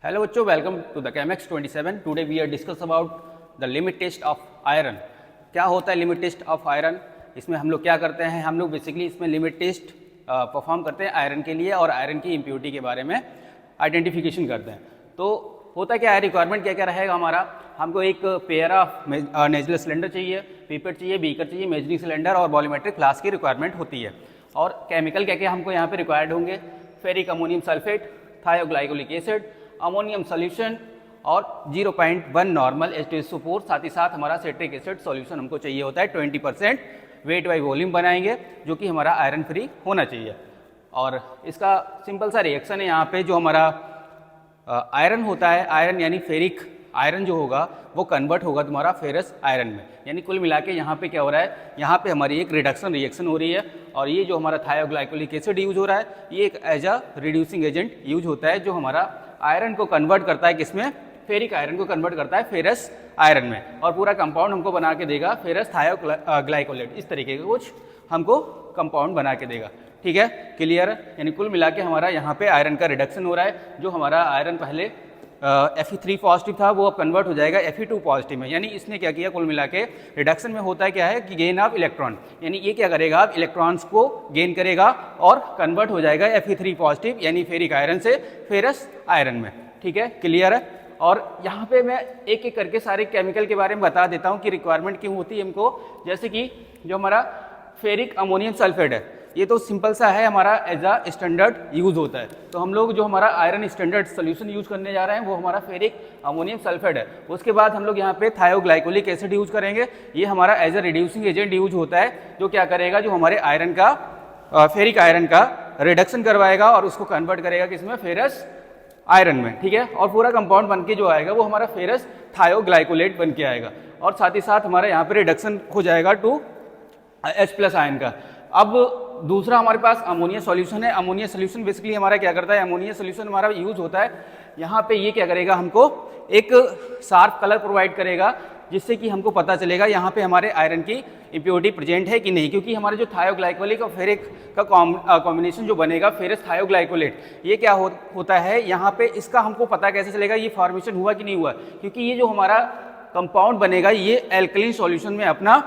Hello बच्चों, welcome to the Chemex 27। Today we are discuss about the limit test of iron. क्या होता है limit test of iron? इसमें हम लोग क्या करते हैं, हम लोग बेसिकली इसमें लिमिट टेस्ट परफॉर्म करते हैं आयरन के लिए और आयरन की इम्प्योरिटी के बारे में आइडेंटिफिकेशन करते हैं। तो होता क्या है, रिक्वायरमेंट क्या क्या रहेगा हमारा, हमको एक पेयर ऑफ नेजुलर सिलेंडर चाहिए, पीपेट चाहिए, बीकर चाहिए, मेजरिंग सिलेंडर और वॉल्यूमेट्रिक फ्लास्क की रिक्वायरमेंट होती है। और केमिकल क्या क्या हमको यहाँ पे रिक्वायर्ड होंगे, ferric ammonium sulphate, थायोग्लाइकोलिक acid, ammonium solution और 0.1 नॉर्मल H2SO4, साथ ही साथ हमारा सिट्रिक एसिड सॉल्यूशन हमको चाहिए होता है। 20% वेट बाई वॉल्यूम बनाएंगे जो कि हमारा आयरन फ्री होना चाहिए। और इसका सिंपल सा रिएक्शन है यहाँ पे, जो हमारा आयरन होता है, आयरन यानी फेरिक आयरन जो होगा वो कन्वर्ट होगा तुम्हारा फेरस आयरन में। यानी कुल मिला के यहाँ पे क्या हो रहा है, यहाँ पे हमारी एक रिडक्शन रिएक्शन हो रही है और ये जो हमारा थायोग्लाइकोलिक एसिड यूज हो रहा है ये एक as a reducing agent use होता है, जो हमारा आयरन को कन्वर्ट करता है किसमें, फेरिक आयरन को कन्वर्ट करता है फेरस आयरन में, और पूरा कंपाउंड हमको बना के देगा फेरस थायोग्लाइकोलेट। इस तरीके का कुछ हमको कंपाउंड बना के देगा। ठीक है, क्लियर? यानी कुल मिला के हमारा यहाँ पे आयरन का रिडक्शन हो रहा है। जो हमारा आयरन पहले Fe3 पॉजिटिव था वो अब कन्वर्ट हो जाएगा Fe2 पॉजिटिव में। यानी इसने क्या किया, कुल मिला के रिडक्शन में होता है क्या है कि गेन ऑफ इलेक्ट्रॉन, यानी ये क्या करेगा, अब इलेक्ट्रॉन्स को गेन करेगा और कन्वर्ट हो जाएगा Fe3 पॉजिटिव यानी फेरिक आयरन से फेरस आयरन में। ठीक है, क्लियर है? और यहाँ पे मैं एक एक करके सारे केमिकल के बारे में बता देता हूँ कि रिक्वायरमेंट क्यों होती है हमको। जैसे कि जो हमारा फेरिक अमोनियम सल्फेट है, ये तो सिंपल सा है, हमारा एज अ स्टैंडर्ड यूज होता है। तो हम लोग जो हमारा आयरन स्टैंडर्ड सोल्यूशन यूज करने जा रहे हैं वो हमारा फेरिक अमोनियम सल्फेट है। उसके बाद हम लोग यहाँ पे थायोग्लाइकोलिक एसिड यूज करेंगे। ये हमारा as a reducing agent use होता है, जो क्या करेगा, जो हमारे आयरन का फेरिक आयरन का रिडक्शन करवाएगा और उसको कन्वर्ट करेगा किसमें, फेरस आयरन में। ठीक है, और पूरा कंपाउंड बन के जो आएगा वो हमारा फेरस थायोग्लाइकोलेट बन के आएगा, और साथ ही साथ हमारा यहाँ पे रिडक्शन हो जाएगा टू H+ आयन का। अब दूसरा हमारे पास अमोनिया सॉल्यूशन है। अमोनिया सॉल्यूशन बेसिकली हमारा क्या करता है, अमोनिया सॉल्यूशन हमारा यूज होता है यहाँ पे, ये क्या करेगा, हमको एक शार्प कलर प्रोवाइड करेगा जिससे कि हमको पता चलेगा यहाँ पे हमारे आयरन की इम्प्योरिटी प्रेजेंट है कि नहीं। क्योंकि हमारे जो थायोग्लाइकोलिक और फेरिक का कॉम्बिनेशन जो बनेगा फेरस थायोग्लाइकोलेट, ये क्या होता है यहाँ पे, इसका हमको पता कैसे चलेगा ये फॉर्मेशन हुआ कि नहीं हुआ, क्योंकि ये जो हमारा कंपाउंड बनेगा ये एल्कलीन सॉल्यूशन में अपना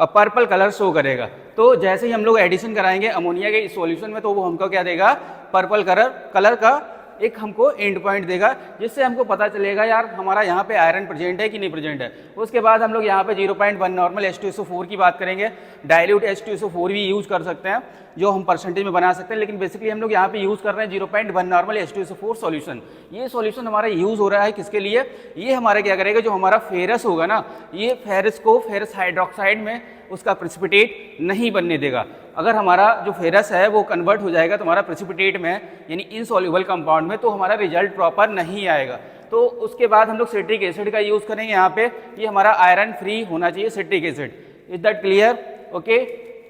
पर्पल कलर शो करेगा। तो जैसे ही हम लोग एडिशन कराएंगे अमोनिया के इस सॉल्यूशन में, तो वो हमको क्या देगा, पर्पल कलर का एक हमको एंड पॉइंट देगा, जिससे हमको पता चलेगा यार हमारा यहाँ पे आयरन प्रेजेंट है कि नहीं प्रेजेंट है। उसके बाद हम लोग यहाँ पे 0.1 नॉर्मल H2SO4 की बात करेंगे। डाइल्यूट H2SO4 भी यूज कर सकते हैं, जो हम परसेंटेज में बना सकते हैं, लेकिन बेसिकली हम लोग यहाँ पे यूज कर रहे हैं 0.1 नॉर्मल H2SO4 सॉल्यूशन। ये सॉल्यूशन हमारा यूज हो रहा है किसके लिए, ये हमारा क्या करेगा, जो हमारा फेरस होगा ना, ये फेरस को फेरस हाइड्रोक्साइड में उसका प्रेसिपिटेट नहीं बनने देगा। अगर हमारा जो फेरस है वो कन्वर्ट हो जाएगा तो हमारा प्रेसिपिटेट में यानी इनसॉल्युबल कंपाउंड में, तो हमारा रिजल्ट प्रॉपर नहीं आएगा। तो उसके बाद हम लोग सिट्रिक एसिड का यूज करेंगे यहाँ पे। ये हमारा आयरन फ्री होना चाहिए citric acid. Is that clear? Okay.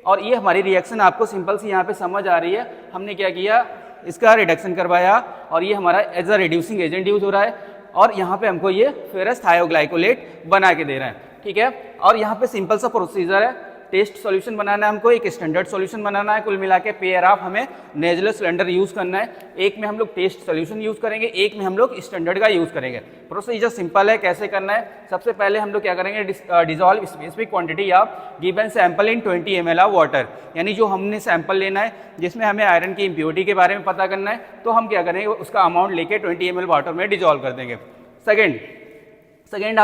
और ये हमारी रिएक्शन आपको सिंपल सी यहाँ पे समझ आ रही है। हमने क्या किया, इसका रिडक्शन करवाया और ये हमारा as a reducing agent use हो रहा है, और यहाँ पे हमको ये फेरस थायोग्लाइकोलेट बना के दे रहा है। ठीक है, और यहाँ पे सिंपल सा प्रोसीजर है, टेस्ट सॉल्यूशन बनाना है हमको, एक स्टैंडर्ड सॉल्यूशन बनाना है। कुल मिला के पेयर ऑफ हमें नेजुलर सिलेंडर यूज करना है। एक में हम लोग टेस्ट सॉल्यूशन यूज करेंगे, एक में हम लोग स्टैंडर्ड का यूज करेंगे। प्रोसीजर सिंपल है, कैसे करना है, सबसे पहले हम लोग क्या करेंगे, dissolve specific quantity of given sample in 20 ml of water. यानी जो हमने सैंपल लेना है जिसमें हमें आयरन की इम्प्योरिटी के बारे में पता करना है, तो हम क्या करेंगे, उसका अमाउंट लेके 20 ml वाटर में डिजॉल्व कर देंगे। सेकेंड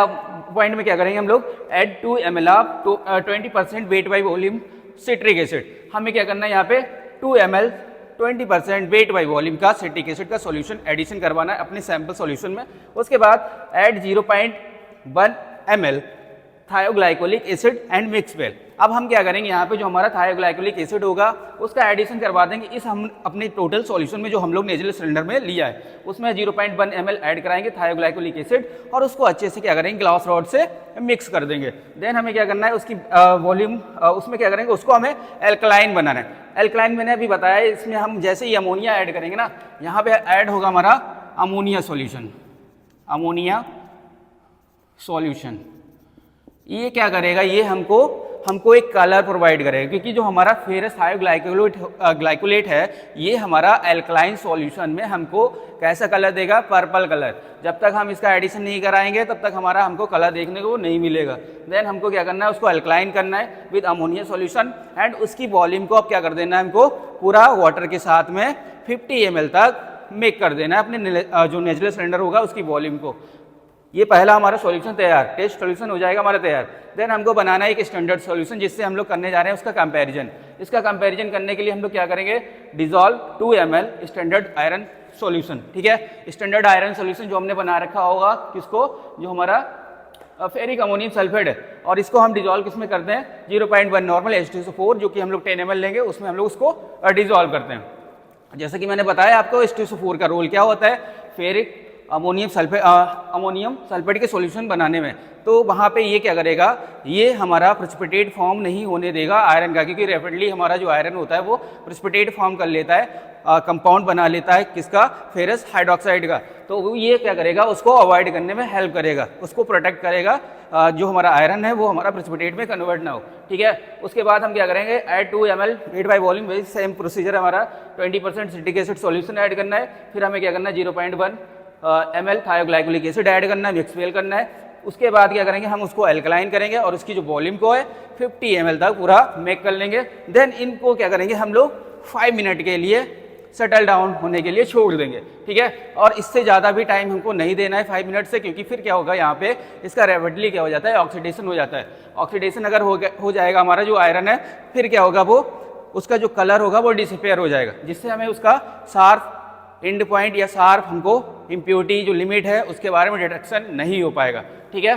पॉइंट में क्या करेंगे हम लोग, add 2 ml of 20% weight by volume citric acid. हमें क्या करना है, यहाँ पे 2 ml 20% वेट बाई वॉल्यूम का सिट्रिक एसिड का सॉल्यूशन एडिशन करवाना है अपने सैंपल सॉल्यूशन में। उसके बाद add 0.1 ml थायोग्लाइकोलिक acid and mix well. अब हम क्या करेंगे, यहाँ पे जो हमारा थायोग्लाइकोलिक एसिड होगा उसका एडिशन करवा देंगे इस हम अपने टोटल सॉल्यूशन में जो हम लोग नेजुलर सिलेंडर में लिया है, उसमें 0.1 ml ऐड कराएंगे थायोग्लाइकोलिक एसिड, और उसको अच्छे से क्या करेंगे, ग्लास रॉड से मिक्स कर देंगे। देन हमें क्या करना है, उसकी वॉल्यूम उसमें क्या करेंगे, उसको हमें एल्कलाइन बनाना है। एल्कलाइन मैंने अभी बताया, इसमें हम जैसे ही अमोनिया ऐड करेंगे ना, यहाँ पे ऐड होगा हमारा अमोनिया सॉल्यूशन। अमोनिया सॉल्यूशन ये क्या करेगा, ये हमको हमको एक कलर प्रोवाइड करेगा, क्योंकि जो हमारा फेरस ग्लाइकोलेट है ये हमारा एल्कलाइन सॉल्यूशन में हमको कैसा कलर देगा, पर्पल कलर। जब तक हम इसका एडिशन नहीं कराएंगे तब तक हमारा हमको कलर देखने को नहीं मिलेगा। देन हमको क्या करना है, उसको अल्कलाइन करना है विद अमोनिया सॉल्यूशन एंड उसकी वॉल्यूम को अब क्या कर देना है, हमको पूरा वाटर के साथ में 50 ml तक मेक कर देना है अपने जो नेचुरल सिलेंडर होगा उसकी वॉल्यूम को। ये पहला हमारा सॉल्यूशन तैयार, टेस्ट सॉल्यूशन हो जाएगा हमारा तैयार। देन हमको बनाना है एक स्टैंडर्ड सॉल्यूशन जिससे हम लोग करने जा रहे हैं उसका कंपैरिजन। इसका कंपैरिजन करने के लिए हम लोग क्या करेंगे, dissolve 2 ml standard iron solution. ठीक है, स्टैंडर्ड आयरन सॉल्यूशन जो हमने बना रखा होगा किसको, जो हमारा फेरिक अमोनियम सल्फेट है, और इसको हम डिजॉल्व किसमें करते हैं, 0.1 नॉर्मल H2SO4 जो कि हम लोग 10 ml लेंगे उसमें हम लोग उसको डिजॉल्व करते हैं। जैसे कि मैंने बताया आपको H2SO4 का रोल क्या होता है फेरिक अमोनियम सल्फेट के सॉल्यूशन बनाने में। तो वहाँ पे ये क्या करेगा, ये हमारा प्रेसिपिटेट फॉर्म नहीं होने देगा आयरन का, क्योंकि रैपिडली हमारा जो आयरन होता है वो प्रेसिपिटेट फॉर्म कर लेता है, कंपाउंड बना लेता है किसका, फेरस हाइड्रोक्साइड का। तो वो ये क्या करेगा, उसको अवॉइड करने में हेल्प करेगा, उसको प्रोटेक्ट करेगा, जो हमारा आयरन है वो हमारा प्रेसिपिटेट में कन्वर्ट ना हो। ठीक है, उसके बाद हम क्या करेंगे, add 2 ml wait by volume, वही सेम प्रोसीजर हमारा 20% सिट्रिक एसिड सॉल्यूशन ऐड करना है। फिर हमें क्या करना है, 0.1 ml थायोग्लाइकोलिक एसिड ऐड करना है, एक्सपेल करना है। उसके बाद क्या करेंगे, हम उसको अल्कलाइन करेंगे और उसकी जो वॉल्यूम को है 50 ml तक पूरा मेक कर लेंगे। देन इनको क्या करेंगे, हम लोग 5 मिनट के लिए सेटल डाउन होने के लिए छोड़ देंगे। ठीक है, और इससे ज़्यादा भी टाइम हमको नहीं देना है 5 मिनट से, क्योंकि फिर क्या होगा यहाँ पे इसका रैपिडली क्या हो जाता है, ऑक्सीडेशन हो जाता है। ऑक्सीडेशन अगर हो जाएगा हमारा जो आयरन है, फिर क्या होगा, वो उसका जो कलर होगा वो डिसअपेयर हो जाएगा, जिससे हमें उसका शार्प एंड पॉइंट या शार्प हमको इम्प्योरिटी जो लिमिट है उसके बारे में डिटेक्शन नहीं हो पाएगा। ठीक है,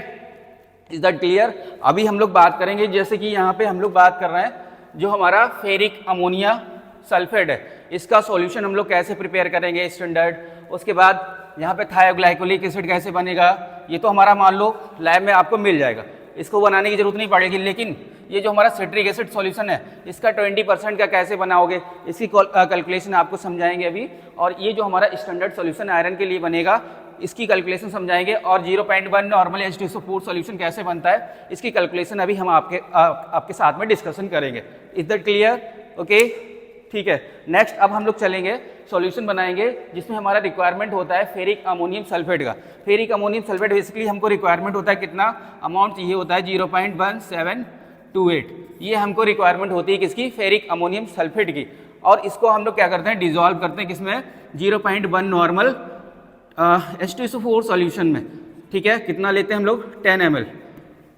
इज दैट क्लियर। अभी हम लोग बात करेंगे, जैसे कि यहाँ पे हम लोग बात कर रहे हैं जो हमारा फेरिक अमोनिया सल्फेट है, इसका सॉल्यूशन हम लोग कैसे प्रिपेयर करेंगे स्टैंडर्ड। उसके बाद यहाँ पे थायोग्लाइकोलिक एसिड कैसे बनेगा, ये तो हमारा मान लो लैब में आपको मिल जाएगा, इसको बनाने की जरूरत नहीं पड़ेगी। लेकिन ये जो हमारा सिट्रिक एसिड सॉल्यूशन है इसका 20% का कैसे बनाओगे, इसकी कैलकुलेशन आपको समझाएंगे अभी। और ये जो हमारा स्टैंडर्ड सॉल्यूशन आयरन के लिए बनेगा इसकी कैलकुलेशन समझाएंगे। और 0.1 नॉर्मल H2SO4 सॉल्यूशन कैसे बनता है इसकी कैलकुलेशन अभी हम आपके साथ में डिस्कशन करेंगे। इज दैट क्लियर, ओके, ठीक है। नेक्स्ट अब हम लोग चलेंगे सॉल्यूशन बनाएंगे जिसमें हमारा रिक्वायरमेंट होता है फेरिक अमोनियम सल्फेट का। फेरिक अमोनियम सल्फेट बेसिकली हमको रिक्वायरमेंट होता है, कितना अमाउंट चाहिए होता है, 0.1728। ये हमको रिक्वायरमेंट होती है किसकी, फेरिक अमोनियम सल्फेट की। और इसको हम लोग क्या करते हैं, डिजॉल्व करते हैं किसमें, 0.1 नॉर्मल H2SO4 सॉल्यूशन में। ठीक है, कितना लेते हैं हम लोग, 10 ml।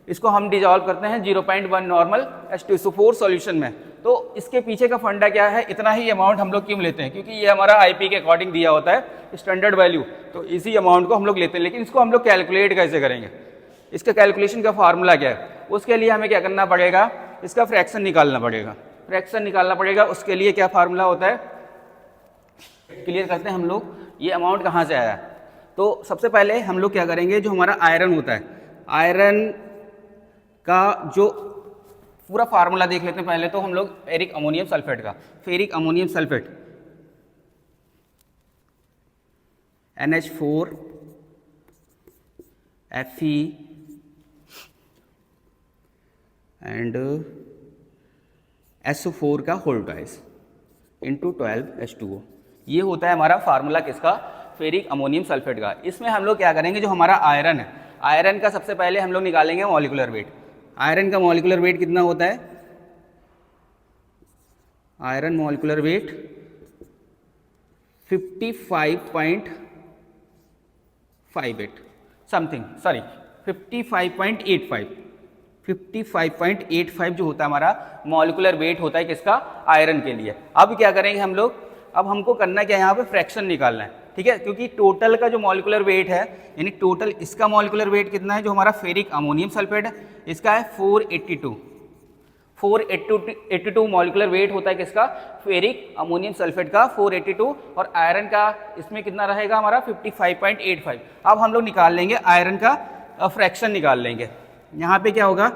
इसको हम डिजॉल्व करते हैं 0.1 नॉर्मल H2SO4 सॉल्यूशन में। तो इसके पीछे का फंडा क्या है, इतना ही अमाउंट हम लोग क्यों लेते हैं, क्योंकि ये हमारा आईपी के अकॉर्डिंग दिया होता है स्टैंडर्ड वैल्यू, तो इसी अमाउंट को हम लोग लेते हैं। लेकिन इसको हम लोग कैलकुलेट कैसे करेंगे, इसका कैलकुलेशन का फार्मूला क्या है, उसके लिए हमें क्या करना पड़ेगा, इसका फ्रैक्शन निकालना पड़ेगा। फ्रैक्शन निकालना पड़ेगा, उसके लिए क्या फार्मूला होता है, क्लियर करते हैं हम लोग ये अमाउंट कहाँ से आया। तो सबसे पहले हम लोग क्या करेंगे, जो हमारा आयरन होता है, आयरन का जो पूरा फार्मूला देख लेते हैं पहले। तो हम लोग फेरिक अमोनियम सल्फेट का, ferric ammonium sulphate NH4 Fe and SO4 का होल ट्वाइस इंटू 12H2O, ये होता है हमारा फार्मूला किसका, फेरिक अमोनियम सल्फेट का। इसमें हम लोग क्या करेंगे, जो हमारा आयरन है, आयरन का सबसे पहले हम लोग निकालेंगे मॉलिक्यूलर वेट। आयरन का मॉलिक्यूलर वेट कितना होता है, iron molecular weight 55.58 something, sorry 55.85 जो होता है हमारा मॉलिक्यूलर वेट होता है किसका, आयरन के लिए। अब क्या करेंगे हम लोग, अब हमको करना क्या है, यहाँ पे फ्रैक्शन निकालना है। ठीक है, क्योंकि टोटल का जो मॉलिक्यूलर वेट है, यानी टोटल इसका मॉलिक्यूलर वेट कितना है, जो हमारा फेरिक अमोनियम सल्फेट है इसका है 482 मॉलिक्यूलर वेट होता है किसका, फेरिक अमोनियम सल्फेट का 482, और आयरन का इसमें कितना रहेगा हमारा 55.85। अब हम लोग निकाल लेंगे आयरन का फ्रैक्शन निकाल लेंगे। यहाँ पे क्या होगा,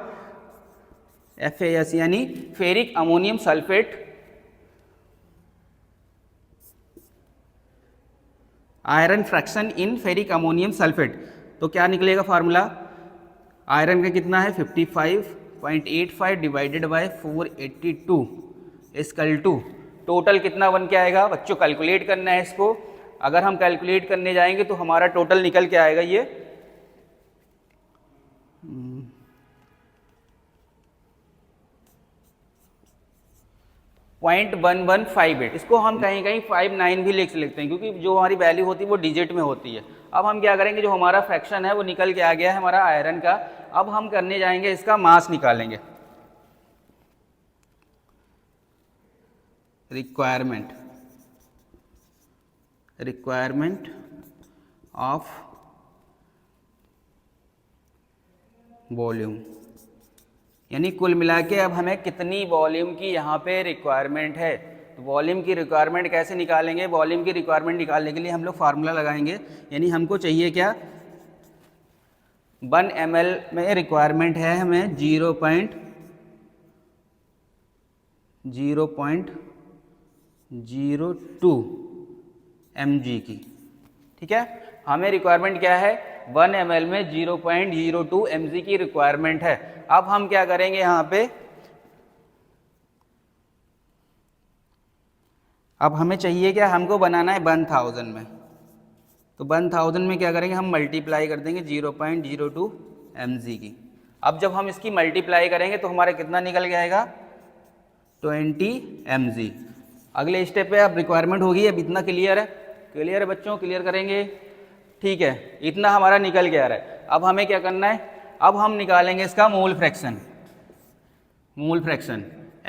FAS यानी ferric ammonium sulphate iron fraction in ferric ammonium sulphate. तो क्या निकलेगा फार्मूला, आयरन का कितना है 55 0.85 divided by 482 equal to total कितना बन के आएगा बच्चों, कैलकुलेट करना है इसको। अगर हम कैलकुलेट करने जाएंगे तो हमारा टोटल निकल के आएगा ये 0.1158। इसको हम कहीं कहीं 59 भी लिख लेते हैं क्योंकि जो हमारी वैल्यू होती है वो डिजिट में होती है। अब हम क्या करेंगे, जो हमारा फ्रैक्शन है वो निकल के आ गया है हमारा आयरन का। अब हम करने जाएंगे इसका मास निकालेंगे, रिक्वायरमेंट ऑफ वॉल्यूम, यानी कुल मिला के अब हमें कितनी वॉल्यूम की यहाँ पे रिक्वायरमेंट है। तो वॉल्यूम की रिक्वायरमेंट कैसे निकालेंगे, वॉल्यूम की रिक्वायरमेंट निकालने के लिए हम लोग फार्मूला लगाएंगे। यानी हमको चाहिए क्या, 1 ml में रिक्वायरमेंट है हमें 0.02 mg की। ठीक है, हमें रिक्वायरमेंट क्या है, 1 ml में 0.02 mg की रिक्वायरमेंट है। अब हम क्या करेंगे यहाँ पे, अब हमें चाहिए क्या, हमको बनाना है 1000 में। तो 1000 में क्या करेंगे, हम मल्टीप्लाई कर देंगे 0.02 mg की। अब जब हम इसकी मल्टीप्लाई करेंगे तो हमारा कितना निकल के आएगा, 20 mg। अगले स्टेप पे अब रिक्वायरमेंट होगी। अब इतना क्लियर है, क्लियर है बच्चों, क्लियर करेंगे। ठीक है, इतना हमारा निकल के आ रहा है। अब हमें क्या करना है, अब हम निकालेंगे इसका मोल फ्रैक्शन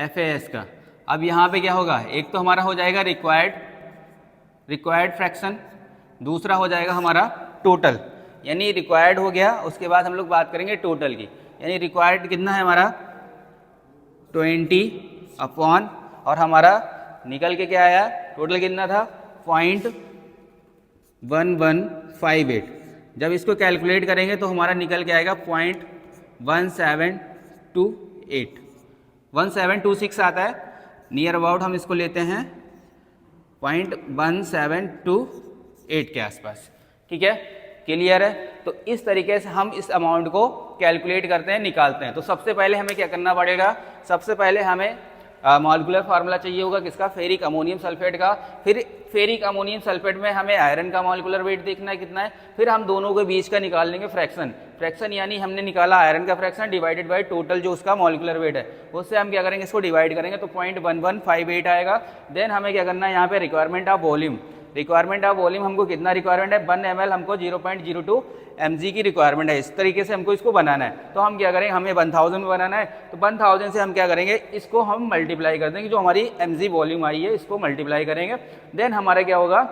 FAS का। अब यहाँ पे क्या होगा, एक तो हमारा हो जाएगा रिक्वायर्ड फ्रैक्शन, दूसरा हो जाएगा हमारा टोटल। यानी रिक्वायर्ड हो गया, उसके बाद हम लोग बात करेंगे टोटल की। यानी रिक्वायर्ड कितना है हमारा 20 अपॉन, और हमारा निकल के क्या आया, टोटल कितना था 0.1158। जब इसको कैलकुलेट करेंगे तो हमारा निकल के आएगा 0.1728, 1726 आता है नियर अबाउट। हम इसको लेते हैं 0.1728 के आसपास। ठीक है, क्लियर है। तो इस तरीके से हम इस अमाउंट को कैलकुलेट करते हैं, निकालते हैं। तो सबसे पहले हमें क्या करना पड़ेगा, सबसे पहले हमें मॉलिक्यूलर फार्मूला चाहिए होगा किसका, फेरिक अमोनियम सल्फेट का। फिर फेरिक अमोनियम सल्फेट में हमें आयरन का मॉलिक्यूलर वेट देखना है कितना है। फिर हम दोनों के बीच का निकाल लेंगे फ्रैक्शन यानी हमने निकाला आयरन का फ्रैक्शन डिवाइडेड बाय टोटल जो उसका मॉलिक्यूलर वेट है, उससे हम क्या करेंगे, इसको डिवाइड करेंगे तो 0.1158 आएगा। देन हमें क्या करना है, यहाँ पे रिक्वायरमेंट ऑफ वॉल्यूम हमको कितना रिक्वायरमेंट है, 1 ml हमको 0.02 mg की रिक्वायरमेंट है। इस तरीके से हमको इसको बनाना है। तो हम क्या करेंगे, हमें 1000 में बनाना है, तो 1000 से हम क्या करेंगे, इसको हम मल्टीप्लाई कर देंगे, जो हमारी mg वॉल्यूम आई है इसको मल्टीप्लाई करेंगे। देन हमारा क्या होगा,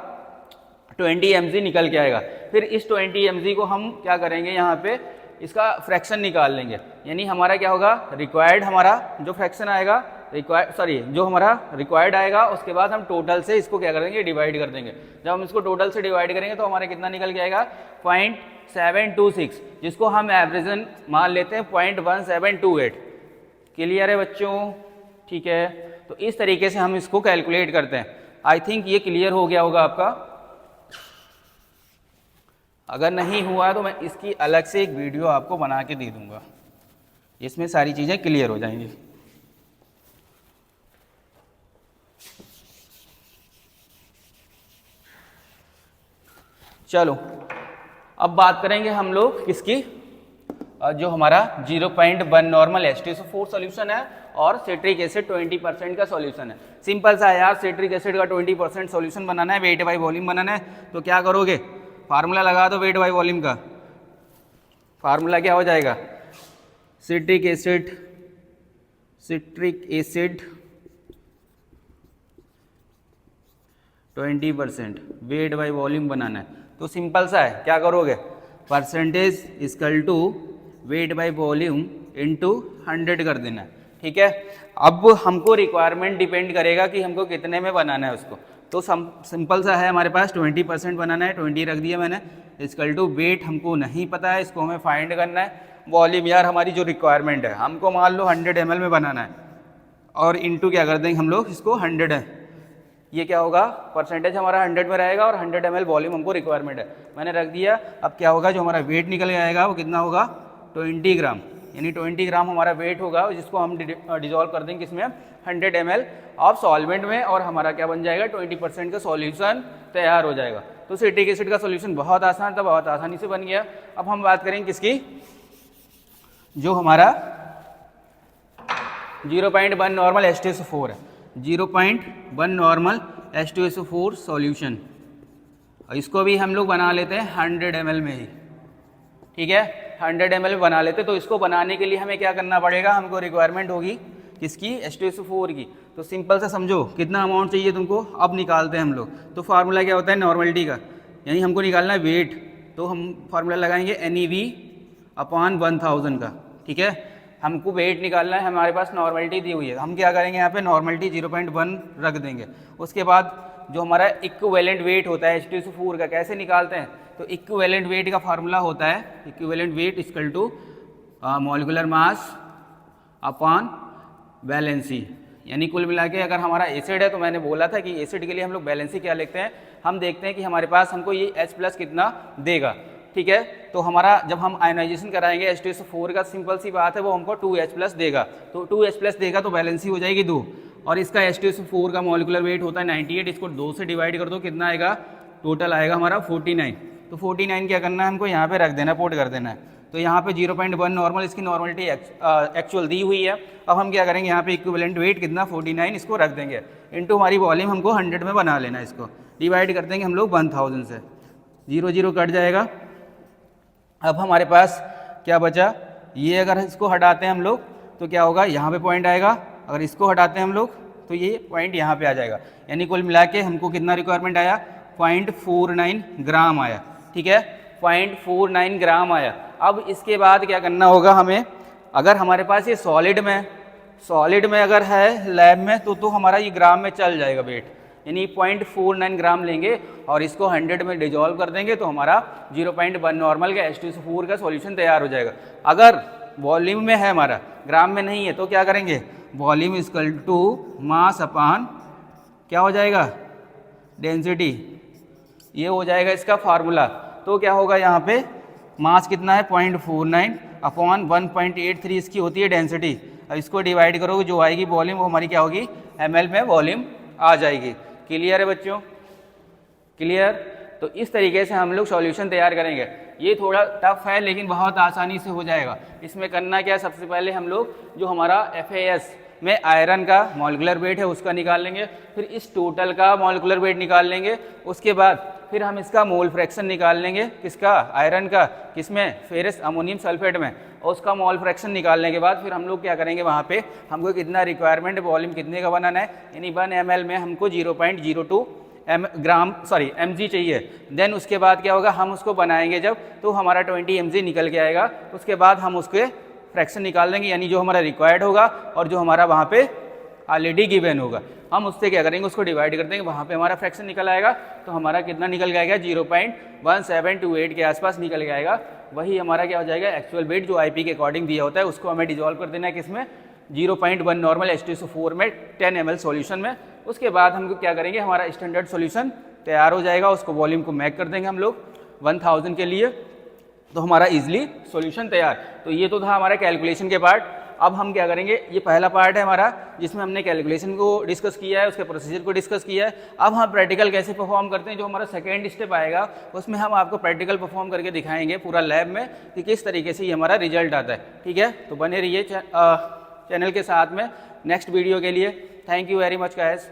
20 mg निकल के आएगा। फिर इस 20 mg को हम क्या करेंगे, यहाँ पे इसका फ्रैक्शन निकाल लेंगे। यानी हमारा क्या होगा, रिक्वायर्ड हमारा जो फ्रैक्शन आएगा, जो हमारा रिक्वायर्ड आएगा, उसके बाद हम टोटल से इसको क्या कर देंगे, डिवाइड कर देंगे। जब हम इसको टोटल से डिवाइड करेंगे तो हमारा कितना निकल के आएगा, 0.726, जिसको हम एवरेजन मान लेते हैं 0.1728। क्लियर है बच्चों? ठीक है, तो इस तरीके से हम इसको कैलकुलेट करते हैं। आई थिंक ये क्लियर हो गया होगा आपका। अगर नहीं हुआ तो मैं इसकी अलग से एक वीडियो आपको बना के दे दूंगा, इसमें सारी चीज़ें क्लियर हो जाएंगी। चलो अब बात करेंगे हम लोग किसकी, जो हमारा 0.1 नॉर्मल H2SO4 सॉल्यूशन है और सिट्रिक एसिड 20% का सॉल्यूशन है। सिंपल सा है यार, सिट्रिक एसिड का 20% सॉल्यूशन बनाना है, वेट बाय वॉल्यूम बनाना है। तो क्या करोगे, फार्मूला लगा दो वेट बाय वॉल्यूम का। फार्मूला क्या हो जाएगा, citric acid 20% weight by volume बनाना है। तो सिंपल सा है, क्या करोगे, percentage equal to weight by volume into 100 कर देना है। ठीक है, अब हमको रिक्वायरमेंट डिपेंड करेगा कि हमको कितने में बनाना है उसको। तो सिंपल सा है, हमारे पास 20% बनाना है, 20 रख दिया मैंने, इक्वल टू वेट हमको नहीं पता है, इसको हमें फाइंड करना है। वॉल्यूम यार हमारी जो रिक्वायरमेंट है, हमको मान लो 100 ml में बनाना है, और इनटू क्या कर देंगे हम लोग, इसको 100 है, ये क्या होगा, परसेंटेज हमारा 100 में रहेगा और 100 ml वॉल्यूम हमको रिक्वायरमेंट है, मैंने रख दिया। अब क्या होगा, जो हमारा वेट निकल आएगा वो कितना होगा, 20 ग्राम। यानी 20 ग्राम हमारा वेट होगा जिसको हम डिजोल्व कर देंगे किसमें 100 ml ऑफ सॉल्वेंट में, और हमारा क्या बन जाएगा 20% का सॉल्यूशन तैयार हो जाएगा। तो सिट्रिक एसिड का सॉल्यूशन बहुत आसान था, बहुत आसानी से बन गया। अब हम बात करेंगे किसकी, जो हमारा 0.1 नॉर्मल H2SO4 है, 0.1 नॉर्मल H2SO4 सॉल्यूशन, इसको भी हम लोग बना लेते हैं 100 ml में ही, ठीक है, 100 ml बना लेते। तो इसको बनाने के लिए हमें क्या करना पड़ेगा, हमको रिक्वायरमेंट होगी किसकी, H2SO4 की। तो सिंपल सा समझो कितना अमाउंट चाहिए तुमको, अब निकालते हैं हम लोग। तो फार्मूला क्या होता है नॉर्मलिटी का, यानी हमको निकालना है वेट, तो हम फार्मूला लगाएंगे NeV/1000 का, ठीक है। हमको वेट निकालना है, हमारे पास नॉर्मलिटी दी हुई है, हम क्या करेंगे यहाँ पे नॉर्मलिटी 0.1 रख देंगे। उसके बाद जो हमारा इक्विवेलेंट वेट होता है H2SO4 का, कैसे निकालते हैं, तो इक्विवेलेंट वेट का फार्मूला होता है equivalent weight equal to molecular mass upon valency. यानी कुल मिला के अगर हमारा एसिड है, तो मैंने बोला था कि एसिड के लिए हम लोग वैलेंसी क्या लिखते हैं, हम देखते हैं कि हमारे पास हमको ये H+ कितना देगा, ठीक है। तो हमारा जब हम आयोनाइजेशन कराएंगे H2SO4 का, सिंपल सी बात है, वो हमको 2H+ देगा। तो 2H+ देगा तो वैलेंसी हो जाएगी 2, और इसका H2SO4 का मॉलिक्यूलर वेट होता है 98, इसको 2 से डिवाइड कर दो, कितना आएगा, टोटल आएगा हमारा 49। तो 49 क्या करना है, हमको यहाँ पे रख देना, पुट कर देना है। तो यहाँ पे 0.1 नॉर्मल, इसकी नॉर्मलिटी एक्चुअल दी हुई है। अब हम क्या करेंगे, यहाँ पे इक्विवेलेंट वेट कितना 49, इसको रख देंगे, इनटू हमारी वॉल्यूम हमको 100 में बना लेना है, इसको डिवाइड कर देंगे हम लोग 1000 से, 0 कट जाएगा। अब हमारे पास क्या बचा, ये अगर इसको हटाते हैं हम लोग तो क्या होगा, यहाँ पे पॉइंट आएगा, अगर इसको हटाते हैं हम लोग तो ये पॉइंट यहाँ पे आ जाएगा। यानी कुल मिला के हमको कितना रिक्वायरमेंट आया, 0.49 ग्राम आया, ठीक है, 0.49 ग्राम आया। अब इसके बाद क्या करना होगा हमें, अगर हमारे पास ये सॉलिड में अगर है लैब में, तो हमारा ये ग्राम में चल जाएगा वेट, यानी 0.49 ग्राम लेंगे और इसको 100 में डिजोल्व कर देंगे, तो हमारा 0.1 नॉर्मल का H2SO4 का सॉल्यूशन तैयार हो जाएगा। अगर वॉल्यूम में है हमारा, ग्राम में नहीं है, तो क्या करेंगे, volume equal to mass upon क्या हो जाएगा, डेंसिटी, ये हो जाएगा इसका फार्मूला। तो क्या होगा, यहाँ पे मास कितना है 0.49 अपॉन 1.83 इसकी होती है डेंसिटी। अब इसको डिवाइड करोगे, जो आएगी वॉल्यूम वो हमारी क्या होगी, ml में वॉल्यूम आ जाएगी। क्लियर है बच्चों, क्लियर। तो इस तरीके से हम लोग सॉल्यूशन तैयार करेंगे। ये थोड़ा टफ है लेकिन बहुत आसानी से हो जाएगा। इसमें करना क्या है, सबसे पहले हम लोग जो हमारा FAS में आयरन का मॉलिक्यूलर वेट है उसका निकाल लेंगे, फिर इस टोटल का मॉलिक्यूलर वेट निकाल लेंगे, उसके बाद फिर हम इसका मोल फ्रैक्शन निकाल लेंगे, किसका, आयरन का, किसमें, फेरस अमोनियम सल्फेट में, और उसका मोल फ्रैक्शन निकालने के बाद फिर हम लोग क्या करेंगे, वहाँ पे हमको कितना रिक्वायरमेंट, वॉल्यूम कितने का बनाना है, यानी 1 ml में हमको 0.02 mg चाहिए। देन उसके बाद क्या होगा, हम उसको बनाएंगे जब, तो हमारा 20 mg निकल के आएगा। उसके बाद हम उसके फ्रैक्शन निकाल देंगे, यानी जो हमारा रिक्वायर्ड होगा और जो हमारा वहाँ पे ऑलरेडी गिवन होगा, हम उससे क्या करेंगे, उसको डिवाइड कर देंगे, वहाँ पे हमारा फ्रैक्शन निकल आएगा। तो हमारा कितना निकल आएगा, 0.1728 के आसपास निकल आएगा। वही हमारा क्या हो जाएगा, एक्चुअल वेट जो IP के अकॉर्डिंग दिया होता है, उसको हमें डिजोल्व कर देना है किसमें, 0.1 नॉर्मल H2SO4 में 10 ml सॉल्यूशन में। उसके बाद हम क्या करेंगे, हमारा स्टैंडर्ड सॉल्यूशन तैयार हो जाएगा, उसको वॉल्यूम को मैक कर देंगे हम लोग 1000 के लिए, तो हमारा इजीली सॉल्यूशन तैयार। तो ये तो था हमारा कैलकुलेशन के पार्ट। अब हम क्या करेंगे, ये पहला पार्ट है हमारा जिसमें हमने कैलकुलेशन को डिस्कस किया है, उसके प्रोसीजर को डिस्कस किया है। अब हम प्रैक्टिकल कैसे परफॉर्म करते हैं, जो हमारा सेकेंड स्टेप आएगा उसमें हम आपको प्रैक्टिकल परफॉर्म करके दिखाएंगे पूरा लैब में कि किस तरीके से ये हमारा रिजल्ट आता है। ठीक है, तो बने रहिए चैनल के साथ में नेक्स्ट वीडियो के लिए। Thank you very much guys.